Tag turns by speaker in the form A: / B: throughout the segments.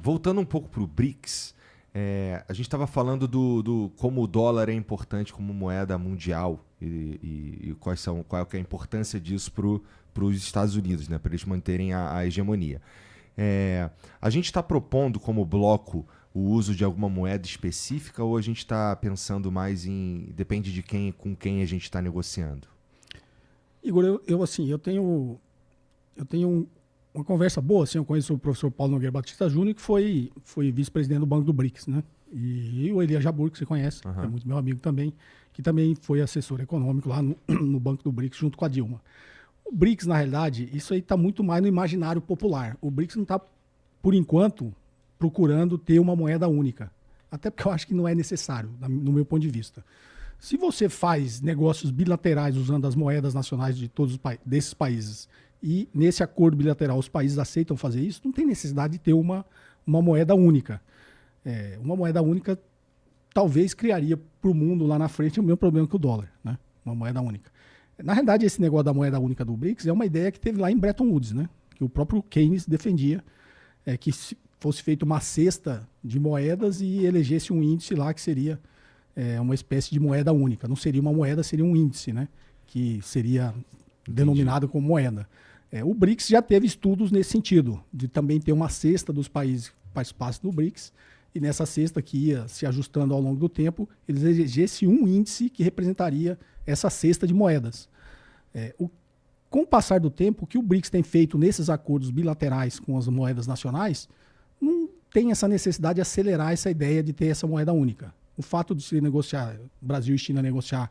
A: voltando um pouco para o BRICS, a gente estava falando do como o dólar é importante como moeda mundial e qual é a importância disso para os Estados Unidos, né, para eles manterem a hegemonia. A gente está propondo como bloco o uso de alguma moeda específica ou a gente está pensando mais depende de com quem a gente está negociando?
B: Igor, eu tenho uma conversa boa, assim, eu conheço o professor Paulo Nogueira Batista Júnior, que foi vice-presidente do Banco do BRICS, né? E o Elias Jabbour, que você conhece, que é muito meu amigo também, que também foi assessor econômico lá no Banco do BRICS, junto com a Dilma. O BRICS, na realidade, isso aí está muito mais no imaginário popular. O BRICS não está, por enquanto, procurando ter uma moeda única. Até porque eu acho que não é necessário, no meu ponto de vista. Se você faz negócios bilaterais usando as moedas nacionais de todos desses países e nesse acordo bilateral os países aceitam fazer isso, não tem necessidade de ter uma moeda única. Uma moeda única talvez criaria para o mundo lá na frente o mesmo problema que o dólar, né? Uma moeda única. Na realidade, esse negócio da moeda única do BRICS é uma ideia que teve lá em Bretton Woods, né? Que o próprio Keynes defendia que fosse feita uma cesta de moedas e elegesse um índice lá que seria uma espécie de moeda única. Não seria uma moeda, seria um índice, né? Que seria denominado como moeda. O BRICS já teve estudos nesse sentido, de também ter uma cesta dos países que participassem do BRICS, e nessa cesta que ia se ajustando ao longo do tempo, eles elegessem um índice que representaria essa cesta de moedas. Com o passar do tempo, o que o BRICS tem feito nesses acordos bilaterais com as moedas nacionais, não tem essa necessidade de acelerar essa ideia de ter essa moeda única. O fato de se negociar, Brasil e China negociar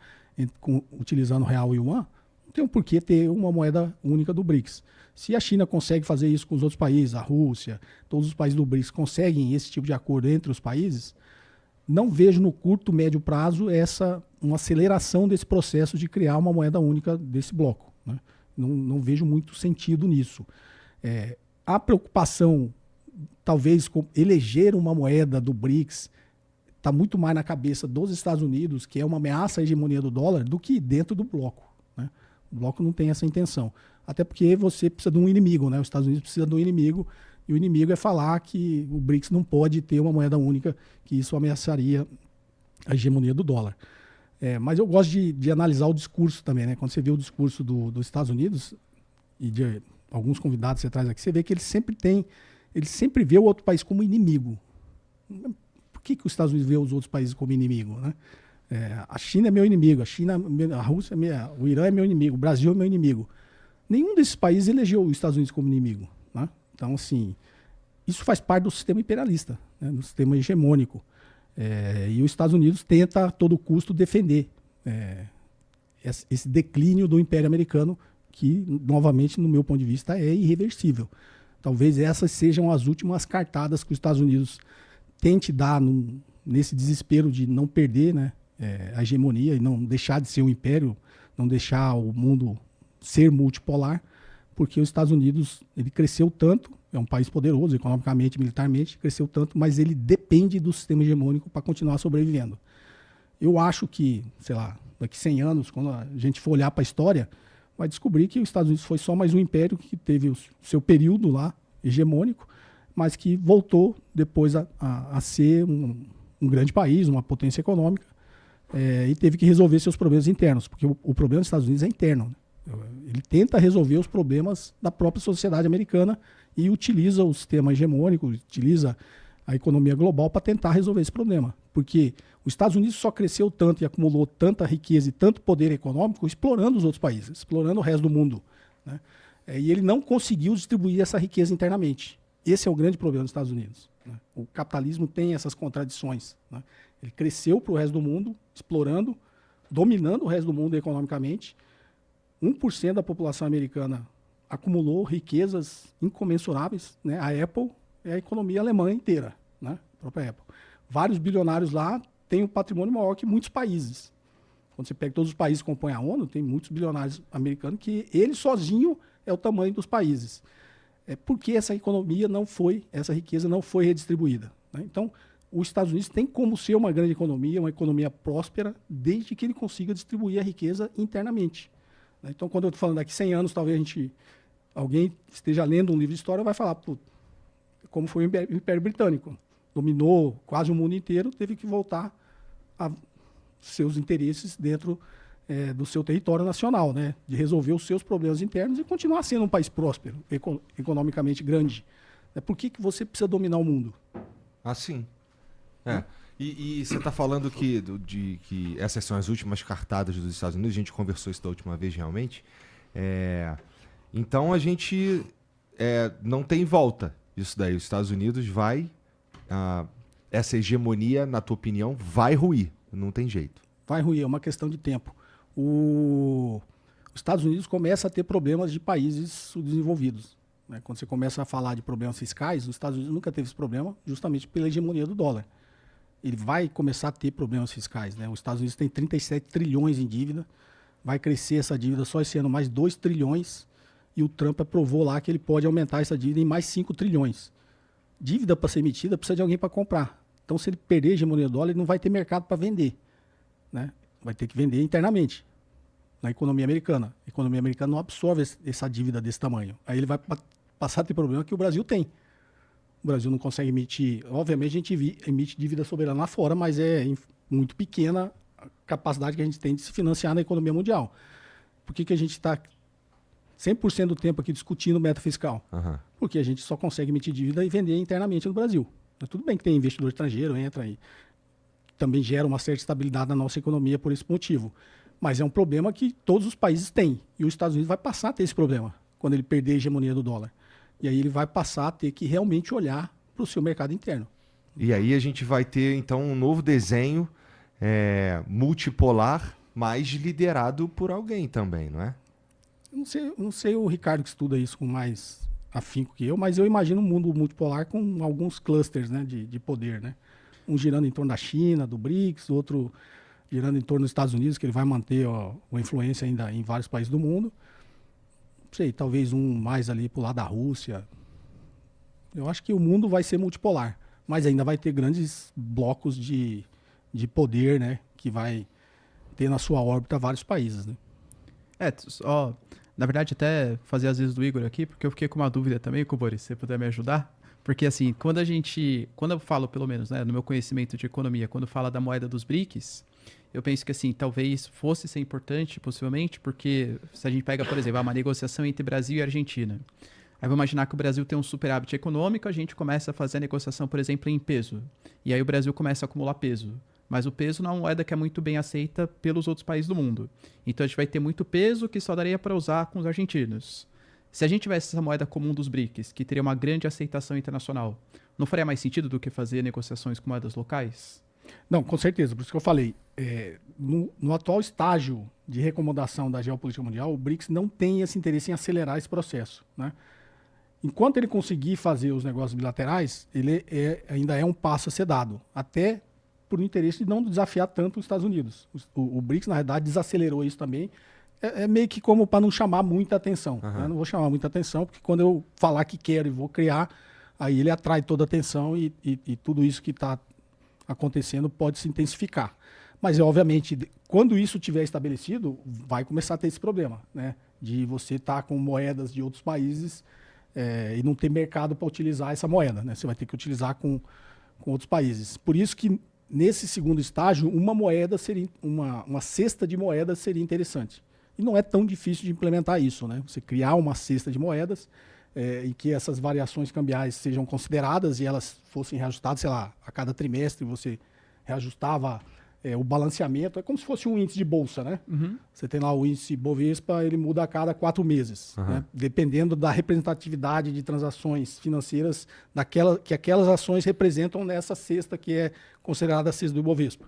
B: utilizando o real e o yuan, não tem um porquê ter uma moeda única do BRICS. Se a China consegue fazer isso com os outros países, a Rússia, todos os países do BRICS conseguem esse tipo de acordo entre os países, não vejo no curto, médio prazo uma aceleração desse processo de criar uma moeda única desse bloco, né? Não vejo muito sentido nisso. A preocupação, talvez, com eleger uma moeda do BRICS está muito mais na cabeça dos Estados Unidos, que é uma ameaça à hegemonia do dólar, do que dentro do bloco, né? O bloco não tem essa intenção. Até porque você precisa de um inimigo, né? Os Estados Unidos precisa de um inimigo, e o inimigo é falar que o BRICS não pode ter uma moeda única, que isso ameaçaria a hegemonia do dólar. Mas eu gosto de analisar o discurso também, né? Quando você vê o discurso dos Estados Unidos, e de alguns convidados que você traz aqui, você vê que ele sempre vê o outro país como inimigo. Por que os Estados Unidos vê os outros países como inimigo, né? A China é meu inimigo, a Rússia o Irã é meu inimigo, o Brasil é meu inimigo. Nenhum desses países elegeu os Estados Unidos como inimigo, né? Então, assim, isso faz parte do sistema imperialista, né? Do sistema hegemônico. E os Estados Unidos tenta a todo custo defender esse declínio do Império Americano, que, novamente, no meu ponto de vista, é irreversível. Talvez essas sejam as últimas cartadas que os Estados Unidos tente dar nesse desespero de não perder, né, a hegemonia e não deixar de ser um império, não deixar o mundo ser multipolar, porque os Estados Unidos, ele cresceu tanto, é um país poderoso economicamente, militarmente, cresceu tanto, mas ele depende do sistema hegemônico para continuar sobrevivendo. Eu acho que, sei lá, daqui 100 anos, quando a gente for olhar para a história, vai descobrir que os Estados Unidos foi só mais um império que teve o seu período lá hegemônico, mas que voltou depois a ser um grande país, uma potência econômica, e teve que resolver seus problemas internos, porque o problema dos Estados Unidos é interno, né? Ele tenta resolver os problemas da própria sociedade americana e utiliza o sistema hegemônico, utiliza a economia global para tentar resolver esse problema. Porque os Estados Unidos só cresceu tanto e acumulou tanta riqueza e tanto poder econômico explorando os outros países, explorando o resto do mundo, né? E ele não conseguiu distribuir essa riqueza internamente. Esse é o grande problema dos Estados Unidos, né? O capitalismo tem essas contradições, né? Ele cresceu para o resto do mundo, explorando, dominando o resto do mundo economicamente. 1% da população americana acumulou riquezas incomensuráveis, né? A Apple é a economia alemã inteira, né? A própria Apple. Vários bilionários lá têm um patrimônio maior que muitos países. Quando você pega todos os países que compõem a ONU, tem muitos bilionários americanos que ele sozinho é o tamanho dos países. Porque essa riqueza não foi redistribuída, né? Então, os Estados Unidos tem como ser uma grande economia, uma economia próspera, desde que ele consiga distribuir a riqueza internamente. Então, quando eu estou falando daqui 100 anos, talvez alguém esteja lendo um livro de história e vai falar, como foi o Império Britânico. Dominou quase o mundo inteiro, teve que voltar a seus interesses dentro do seu território nacional, né? De resolver os seus problemas internos e continuar sendo um país próspero, economicamente grande. Por que você precisa dominar o mundo?
A: Ah, sim. E você está falando que essas são as últimas cartadas dos Estados Unidos, a gente conversou isso da última vez realmente. Então a gente não tem volta disso daí. Os Estados Unidos essa hegemonia, na tua opinião, vai ruir. Não tem jeito.
B: Vai ruir, é uma questão de tempo. Os Estados Unidos começa a ter problemas de países subdesenvolvidos. Né? Quando você começa a falar de problemas fiscais, os Estados Unidos nunca teve esse problema, justamente pela hegemonia do dólar. Ele vai começar a ter problemas fiscais. Né? Os Estados Unidos tem 37 trilhões em dívida, vai crescer essa dívida só esse ano mais 2 trilhões, e o Trump aprovou lá que ele pode aumentar essa dívida em mais 5 trilhões. Dívida para ser emitida precisa de alguém para comprar. Então, se ele perder a hegemonia do dólar, ele não vai ter mercado para vender. Né? Vai ter que vender internamente, na economia americana. A economia americana não absorve essa dívida desse tamanho. Aí ele vai passar a ter problema que o Brasil tem. O Brasil não consegue emitir... Obviamente, a gente emite dívida soberana lá fora, mas é muito pequena a capacidade que a gente tem de se financiar na economia mundial. Por que a gente está 100% do tempo aqui discutindo meta fiscal?
A: Uhum.
B: Porque a gente só consegue emitir dívida e vender internamente no Brasil. Tudo bem que tem investidor estrangeiro, entra aí. Também gera uma certa estabilidade na nossa economia por esse motivo. Mas é um problema que todos os países têm. E os Estados Unidos vai passar a ter esse problema quando ele perder a hegemonia do dólar. E aí ele vai passar a ter que realmente olhar para o seu mercado interno.
A: E aí a gente vai ter, então, um novo desenho multipolar, mas liderado por alguém também, não é?
B: Eu não sei o Ricardo que estuda isso com mais afinco que eu, mas eu imagino um mundo multipolar com alguns clusters, né, de poder, né? Um girando em torno da China, do BRICS, outro girando em torno dos Estados Unidos, que ele vai manter uma influência ainda em vários países do mundo. Não sei, talvez um mais ali pro lado da Rússia. Eu acho que o mundo vai ser multipolar, mas ainda vai ter grandes blocos de poder, né, que vai ter na sua órbita vários países, né?
C: Na verdade, até fazer as vezes do Igor aqui, porque eu fiquei com uma dúvida também, Boris, se você puder me ajudar. Porque assim, quando eu falo, pelo menos, né, no meu conhecimento de economia, quando fala da moeda dos BRICS, eu penso que assim, talvez fosse ser importante, possivelmente, porque se a gente pega, por exemplo, uma negociação entre Brasil e Argentina, aí vou imaginar que o Brasil tem um superávit econômico, a gente começa a fazer a negociação, por exemplo, em peso. E aí o Brasil começa a acumular peso. Mas o peso não é uma moeda que é muito bem aceita pelos outros países do mundo. Então a gente vai ter muito peso que só daria para usar com os argentinos. Se a gente tivesse essa moeda comum dos BRICS, que teria uma grande aceitação internacional, não faria mais sentido do que fazer negociações com moedas locais?
B: Não, com certeza. Por isso que eu falei. No atual estágio de recomodação da geopolítica mundial, o BRICS não tem esse interesse em acelerar esse processo, né? Enquanto ele conseguir fazer os negócios bilaterais, ele ainda é um passo a ser dado. Até por interesse de não desafiar tanto os Estados Unidos. O BRICS, na verdade, desacelerou isso também. É meio que como para não chamar muita atenção.
A: Uhum.
B: Né? Não vou chamar muita atenção, porque quando eu falar que quero e vou criar, aí ele atrai toda a atenção e tudo isso que está acontecendo pode se intensificar. Mas, obviamente, quando isso tiver estabelecido, vai começar a ter esse problema, né? De você estar com moedas de outros países e não ter mercado para utilizar essa moeda, né? Você vai ter que utilizar com outros países. Por isso que, nesse segundo estágio, uma moeda seria uma cesta de moedas seria interessante. E não é tão difícil de implementar isso, né? Você criar uma cesta de moedas e que essas variações cambiais sejam consideradas e elas fossem reajustadas, sei lá, a cada trimestre você reajustava o balanceamento. É como se fosse um índice de bolsa, né?
C: Uhum.
B: Você tem lá o índice Bovespa, ele muda a cada 4 meses,
A: Uhum.
B: né? Dependendo da representatividade de transações financeiras que aquelas ações representam nessa cesta que é considerada a cesta do Bovespa.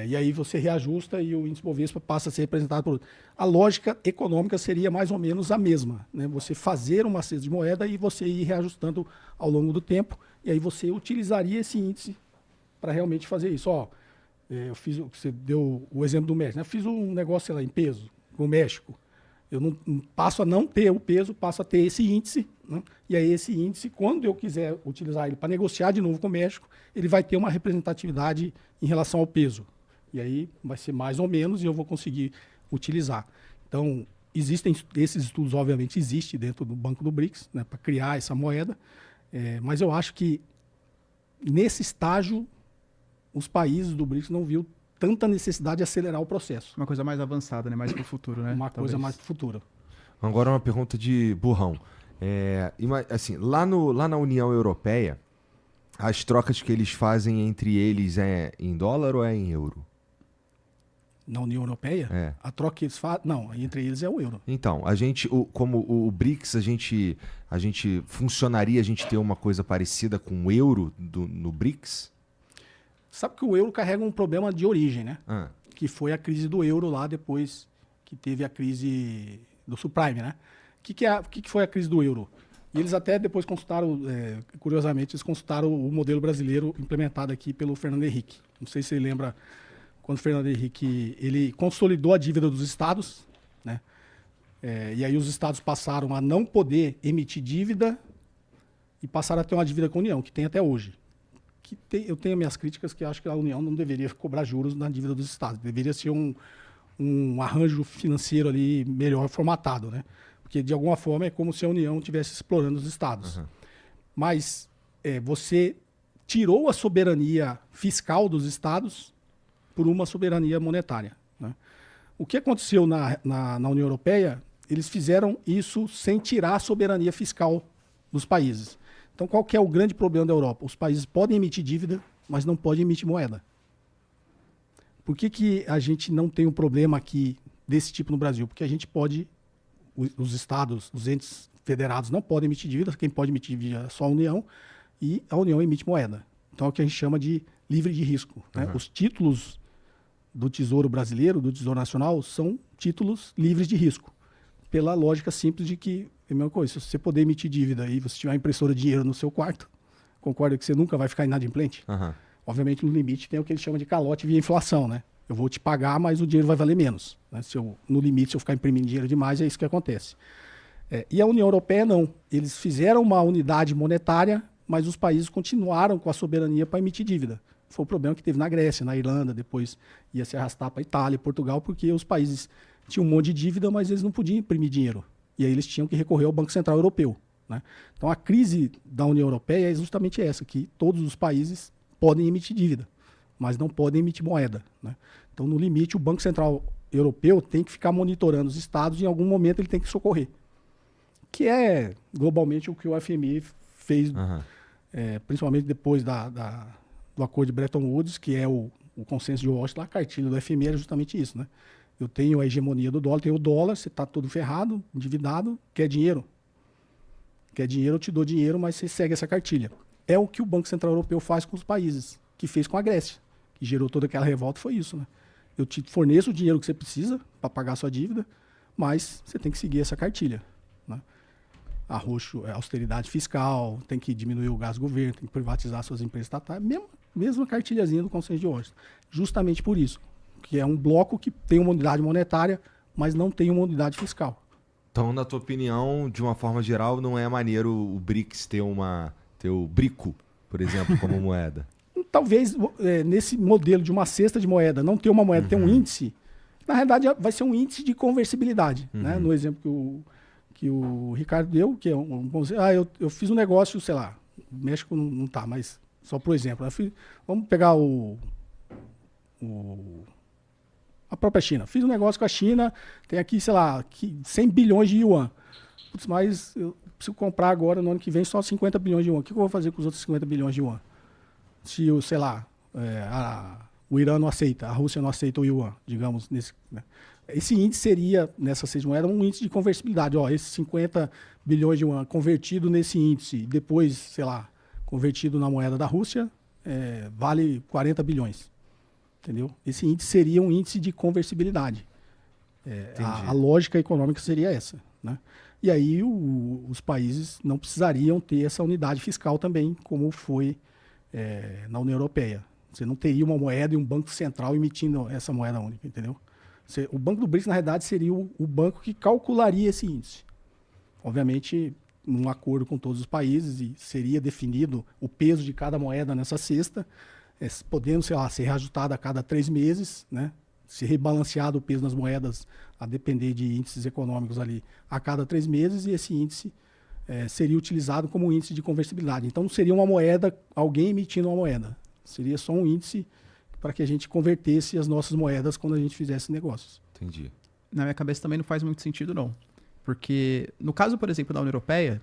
B: E aí você reajusta e o índice Bovespa passa a ser representado por outro. A lógica econômica seria mais ou menos a mesma, né? Você fazer uma cesta de moeda e você ir reajustando ao longo do tempo, e aí você utilizaria esse índice para realmente fazer isso. Você deu o exemplo do México, né? Eu fiz um negócio, sei lá, em peso, com o México. Eu não passo a não ter o peso, passo a ter esse índice, né? E aí esse índice, quando eu quiser utilizar ele para negociar de novo com o México, ele vai ter uma representatividade em relação ao peso. E aí vai ser mais ou menos e eu vou conseguir utilizar. Então, existem esses estudos, obviamente, existem dentro do Banco do BRICS, né, para criar essa moeda. Mas eu acho que nesse estágio os países do BRICS não viu tanta necessidade de acelerar o processo.
C: Uma coisa mais avançada, né? Mais para o futuro, né?
B: Uma coisa mais para o futuro.
A: Agora uma pergunta de burrão. Assim, lá na União Europeia, as trocas que eles fazem entre eles é em dólar ou é em euro?
B: Na União Europeia, a troca que eles fazem... Não, entre eles é o euro.
A: Então, como o BRICS, a gente funcionaria a gente ter uma coisa parecida com o euro no BRICS?
B: Sabe que o euro carrega um problema de origem, né? Que foi a crise do euro lá depois que teve a crise do subprime, né? O que foi a crise do euro? E eles até depois consultaram, curiosamente, eles consultaram o modelo brasileiro implementado aqui pelo Fernando Henrique. Não sei se você lembra quando o Fernando Henrique ele consolidou a dívida dos estados, né? E aí os estados passaram a não poder emitir dívida e passaram a ter uma dívida com a União, que tem até hoje. Eu tenho minhas críticas que acho que a União não deveria cobrar juros na dívida dos estados. Deveria ser um arranjo financeiro ali melhor formatado, né? Porque, de alguma forma, é como se a União estivesse explorando os estados. Uhum. Mas você tirou a soberania fiscal dos estados por uma soberania monetária, né? O que aconteceu na União Europeia, eles fizeram isso sem tirar a soberania fiscal dos países. Então, qual que é o grande problema da Europa? Os países podem emitir dívida, mas não podem emitir moeda. Por que a gente não tem um problema aqui desse tipo no Brasil? Porque a gente pode... Os estados, os entes federados não podem emitir dívida, quem pode emitir dívida é só a União, e a União emite moeda. Então é o que a gente chama de livre de risco, né? Os títulos do Tesouro Brasileiro, do Tesouro Nacional, são títulos livres de risco. Pela lógica simples de que, é a mesma coisa, se você poder emitir dívida e você tiver uma impressora de dinheiro no seu quarto, concorda que você nunca vai ficar inadimplente? Obviamente no limite tem o que eles chamam de calote via inflação, né? Eu vou te pagar, mas o dinheiro vai valer menos, né? No limite, se eu ficar imprimindo dinheiro demais, é isso que acontece. E a União Europeia não. Eles fizeram uma unidade monetária, mas os países continuaram com a soberania para emitir dívida. Foi o problema que teve na Grécia, na Irlanda, depois ia se arrastar para a Itália e Portugal, porque os países tinham um monte de dívida, mas eles não podiam imprimir dinheiro. E aí eles tinham que recorrer ao Banco Central Europeu, né? Então a crise da União Europeia é justamente essa, que todos os países podem emitir dívida, mas não podem emitir moeda, né? Então, no limite, o Banco Central Europeu tem que ficar monitorando os estados e, em algum momento, ele tem que socorrer. Que é, globalmente, o que o FMI fez, principalmente depois do acordo de Bretton Woods, que é o consenso de Washington. A cartilha do FMI era justamente isso, né? Eu tenho a hegemonia do dólar, tenho o dólar, você está todo ferrado, endividado, quer dinheiro. Quer dinheiro, eu te dou dinheiro, mas você segue essa cartilha. É o que o Banco Central Europeu faz com os países, que fez com a Grécia, que gerou toda aquela revolta, foi isso, né? Eu te forneço o dinheiro que você precisa para pagar a sua dívida, mas você tem que seguir essa cartilha, né? Arroxo, austeridade fiscal, tem que diminuir o gasto do governo, tem que privatizar suas empresas estatais, mesma cartilhazinha do Conselho de Washington. Justamente por isso, que é um bloco que tem uma unidade monetária, mas não tem uma unidade fiscal.
A: Então, na tua opinião, de uma forma geral, não é maneiro o BRICS ter o BRICO, por exemplo, como moeda?
B: Talvez nesse modelo de uma cesta de moeda, não ter uma moeda, ter um índice, na realidade vai ser um índice de conversibilidade, né? No exemplo que o Ricardo deu, que é eu fiz um negócio, sei lá, o México não tá, mas só por exemplo, vamos pegar a própria China. Fiz um negócio com a China, tem aqui, sei lá, 100 bilhões de yuan. Putz, mas eu preciso comprar agora, no ano que vem, só 50 bilhões de yuan. O que eu vou fazer com os outros 50 bilhões de yuan? Se, sei lá, o Irã não aceita, a Rússia não aceita o yuan, digamos, né? Esse índice seria, nessa cesta de moeda, um índice de conversibilidade. Esses 50 bilhões de yuan convertido nesse índice, depois, sei lá, convertido na moeda da Rússia, vale 40 bilhões. Entendeu? Esse índice seria um índice de conversibilidade. A lógica econômica seria essa, né? E aí os países não precisariam ter essa unidade fiscal também, como foi na União Europeia. Você não teria uma moeda e um banco central emitindo essa moeda única, entendeu? O Banco do BRICS, na realidade, seria o banco que calcularia esse índice. Obviamente, num acordo com todos os países, e seria definido o peso de cada moeda nessa cesta, podendo, sei lá, ser reajustado a cada 3 meses, né? Se rebalanceado o peso das moedas a depender de índices econômicos ali a cada 3 meses, e esse índice seria utilizado como índice de conversibilidade. Então não seria uma moeda, alguém emitindo uma moeda. Seria só um índice para que a gente convertesse as nossas moedas quando a gente fizesse negócios.
A: Entendi.
C: Na minha cabeça também não faz muito sentido, não. Porque, no caso, por exemplo, da União Europeia,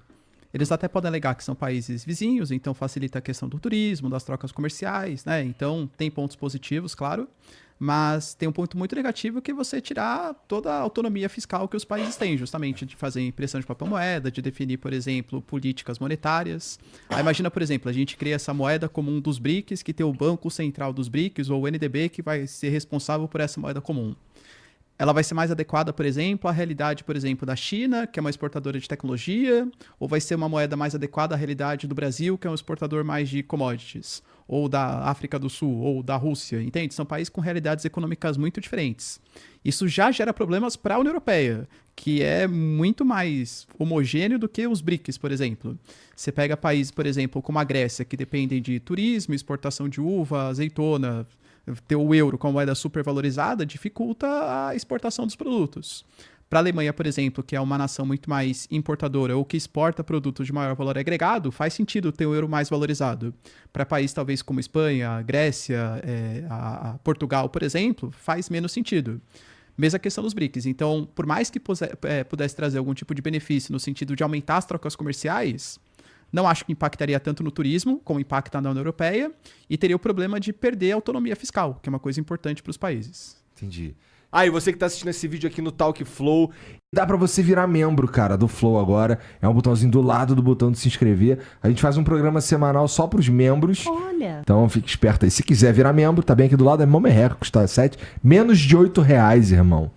C: eles até podem alegar que são países vizinhos, então facilita a questão do turismo, das trocas comerciais, né? Então, tem pontos positivos, claro, mas tem um ponto muito negativo que é você tirar toda a autonomia fiscal que os países têm, justamente de fazer impressão de papel moeda, de definir, por exemplo, políticas monetárias. Aí imagina, por exemplo, a gente cria essa moeda comum dos BRICS, que tem o Banco Central dos BRICS, ou o NDB, que vai ser responsável por essa moeda comum. Ela vai ser mais adequada, por exemplo, à realidade, por exemplo, da China, que é uma exportadora de tecnologia, ou vai ser uma moeda mais adequada à realidade do Brasil, que é um exportador mais de commodities, ou da África do Sul, ou da Rússia, entende? São países com realidades econômicas muito diferentes. Isso já gera problemas para a União Europeia, que é muito mais homogêneo do que os BRICS, por exemplo. Você pega países, por exemplo, como a Grécia, que dependem de turismo, exportação de uva, azeitona. Ter o euro como moeda supervalorizada dificulta a exportação dos produtos. Para a Alemanha, por exemplo, que é uma nação muito mais importadora ou que exporta produtos de maior valor agregado, faz sentido ter o euro mais valorizado. Para países talvez como Espanha, Grécia, a Portugal, por exemplo, faz menos sentido. Mesma questão dos BRICS. Então, por mais que pudesse trazer algum tipo de benefício no sentido de aumentar as trocas comerciais, não acho que impactaria tanto no turismo, como impacta na União Europeia, e teria o problema de perder a autonomia fiscal, que é uma coisa importante para os países.
A: Entendi. E você que tá assistindo esse vídeo aqui no Talk Flow, dá pra você virar membro, cara, do Flow agora. É um botãozinho do lado do botão de se inscrever. A gente faz um programa semanal só pros membros.
D: Olha!
A: Então fique esperto aí. Se quiser virar membro, tá bem aqui do lado, é mó merreca, custa menos de R$8, irmão.